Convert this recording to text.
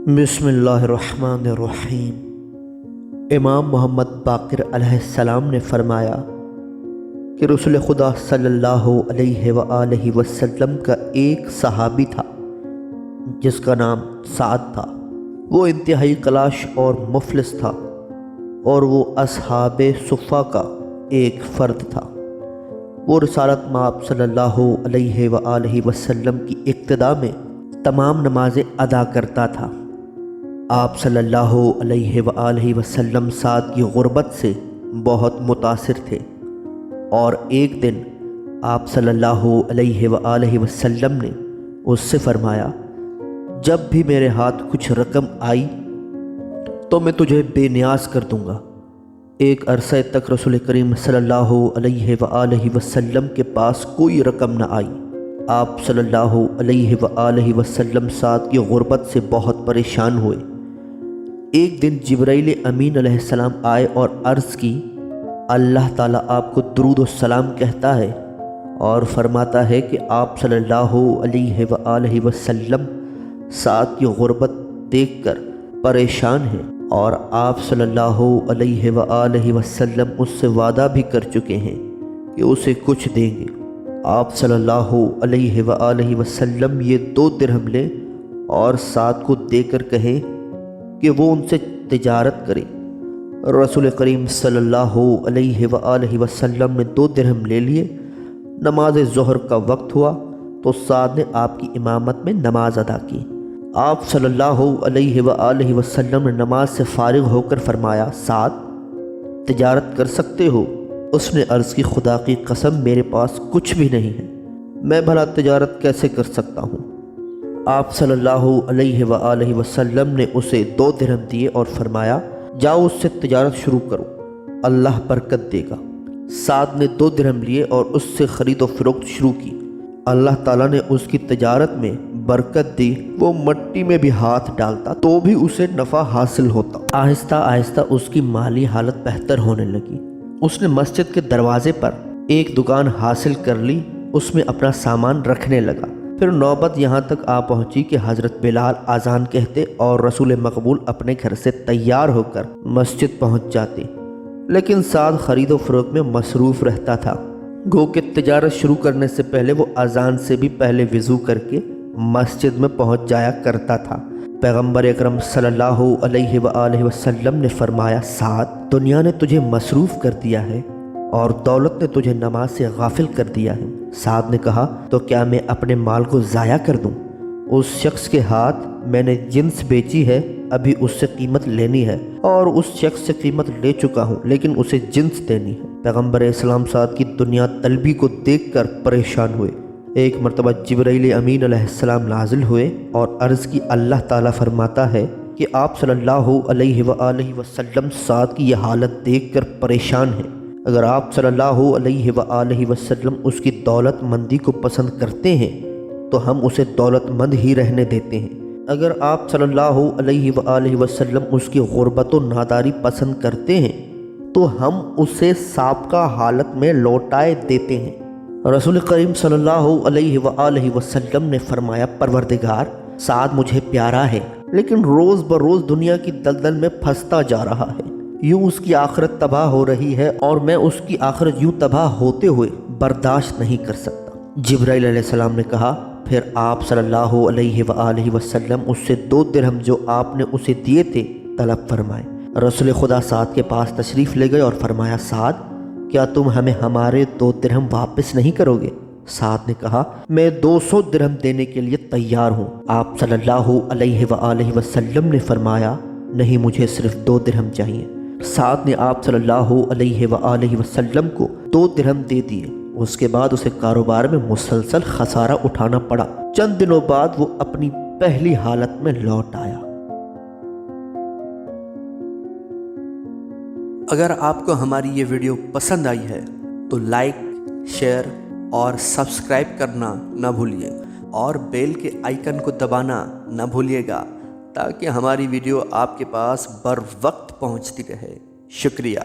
بسم اللہ الرحمن الرحیم۔ امام محمد باقر علیہ السلام نے فرمایا کہ رسول خدا صلی اللہ علیہ وآلہ وسلم کا ایک صحابی تھا جس کا نام سعد تھا۔ وہ انتہائی کلاش اور مفلس تھا اور وہ اصحاب صفہ کا ایک فرد تھا۔ وہ رسالت مآب صلی اللہ علیہ وآلہ وسلم کی اقتداء میں تمام نمازیں ادا کرتا تھا۔ آپ صلی اللہ علیہ وآلہ وسلم سعد کی غربت سے بہت متاثر تھے اور ایک دن آپ صلی اللہ علیہ وآلہ وسلم نے اس سے فرمایا، جب بھی میرے ہاتھ کچھ رقم آئی تو میں تجھے بے نیاز کر دوں گا۔ ایک عرصہ تک رسول کریم صلی اللہ علیہ وآلہ وسلم کے پاس کوئی رقم نہ آئی۔ آپ صلی اللہ علیہ وآلہ وسلم سعد کی غربت سے بہت پریشان ہوئے۔ ایک دن جبرائیل امین علیہ السلام آئے اور عرض کی، اللہ تعالیٰ آپ کو درود و سلام کہتا ہے اور فرماتا ہے کہ آپ صلی اللہ علیہ وآلہ وسلم سعد کی غربت دیکھ کر پریشان ہیں اور آپ صلی اللہ علیہ وآلہ وسلم اس سے وعدہ بھی کر چکے ہیں کہ اسے کچھ دیں گے۔ آپ صلی اللہ علیہ وآلہ وسلم یہ 2 درہم لیں اور سعد کو دے کر کہیں کہ وہ ان سے تجارت کرے۔ رسول کریم صلی اللہ علیہ وآلہ وسلم نے 2 درہم لے لیے۔ نماز ظہر کا وقت ہوا تو سعد نے آپ کی امامت میں نماز ادا کی۔ آپ صلی اللہ علیہ وآلہ وسلم نے نماز سے فارغ ہو کر فرمایا، سعد تجارت کر سکتے ہو؟ اس نے عرض کی، خدا کی قسم میرے پاس کچھ بھی نہیں ہے، میں بھلا تجارت کیسے کر سکتا ہوں؟ آپ صلی اللہ علیہ وآلہ وسلم نے اسے 2 درہم دیے اور فرمایا، جاؤ اس سے تجارت شروع کرو، اللہ برکت دے گا۔ سعد نے 2 درہم لیے اور اس سے خرید و فروخت شروع کی۔ اللہ تعالیٰ نے اس کی تجارت میں برکت دی۔ وہ مٹی میں بھی ہاتھ ڈالتا تو بھی اسے نفع حاصل ہوتا۔ آہستہ آہستہ اس کی مالی حالت بہتر ہونے لگی۔ اس نے مسجد کے دروازے پر ایک دکان حاصل کر لی، اس میں اپنا سامان رکھنے لگا۔ پھر نوبت یہاں تک آ پہنچی کہ حضرت بلال اذان کہتے اور رسول مقبول اپنے گھر سے تیار ہو کر مسجد پہنچ جاتے، لیکن سعد خرید و فروخت میں مصروف رہتا تھا۔ گو کہ تجارت شروع کرنے سے پہلے وہ اذان سے بھی پہلے وضو کر کے مسجد میں پہنچ جایا کرتا تھا۔ پیغمبر اکرم صلی اللہ علیہ وآلہ وسلم نے فرمایا، سعد دنیا نے تجھے مصروف کر دیا ہے اور دولت نے تجھے نماز سے غافل کر دیا ہے۔ سعد نے کہا، تو کیا میں اپنے مال کو ضائع کر دوں؟ اس شخص کے ہاتھ میں نے جنس بیچی ہے، ابھی اس سے قیمت لینی ہے، اور اس شخص سے قیمت لے چکا ہوں لیکن اسے جنس دینی ہے۔ پیغمبر اسلام سعد کی دنیا طلبی کو دیکھ کر پریشان ہوئے۔ ایک مرتبہ جبرائیل امین علیہ السلام نازل ہوئے اور عرض کی، اللہ تعالیٰ فرماتا ہے کہ آپ صلی اللہ علیہ وآلہ وسلم سعد کی یہ حالت دیکھ کر پریشان ہیں۔ اگر آپ صلی اللہ علیہ وآلہ وسلم اس کی دولت مندی کو پسند کرتے ہیں تو ہم اسے دولت مند ہی رہنے دیتے ہیں، اگر آپ صلی اللہ علیہ وآلہ وسلم اس کی غربت و ناداری پسند کرتے ہیں تو ہم اسے سابقہ حالت میں لوٹائے دیتے ہیں۔ رسول کریم صلی اللہ علیہ وآلہ وسلم نے فرمایا، پروردگار سعد مجھے پیارا ہے لیکن روز بروز دنیا کی دلدل میں پھنستا جا رہا ہے، یوں اس کی آخرت تباہ ہو رہی ہے اور میں اس کی آخرت یوں تباہ ہوتے ہوئے برداشت نہیں کر سکتا۔ جبرائیل علیہ السلام نے کہا، پھر آپ صلی اللہ علیہ وآلہ وسلم اس سے 2 درہم جو آپ نے اسے دیے تھے طلب فرمائے۔ رسول خدا سعد کے پاس تشریف لے گئے اور فرمایا، سعد کیا تم ہمیں ہمارے 2 درہم واپس نہیں کرو گے؟ سعد نے کہا، میں 200 درہم دینے کے لیے تیار ہوں۔ آپ صلی اللہ علیہ وآلہ وسلم نے فرمایا، نہیں، مجھے صرف 2 درہم چاہیے۔ سعد نے آپ صلی اللہ علیہ وآلہ وسلم کو 2 درہم دے دیے۔ اس کے بعد اسے کاروبار میں مسلسل خسارہ اٹھانا پڑا۔ چند دنوں بعد وہ اپنی پہلی حالت میں لوٹ آیا۔ اگر آپ کو ہماری یہ ویڈیو پسند آئی ہے تو لائک، شیئر اور سبسکرائب کرنا نہ بھولیے اور بیل کے آئیکن کو دبانا نہ بھولیے گا تاکہ ہماری ویڈیو آپ کے پاس بر وقت پہنچتی رہے۔ شکریہ۔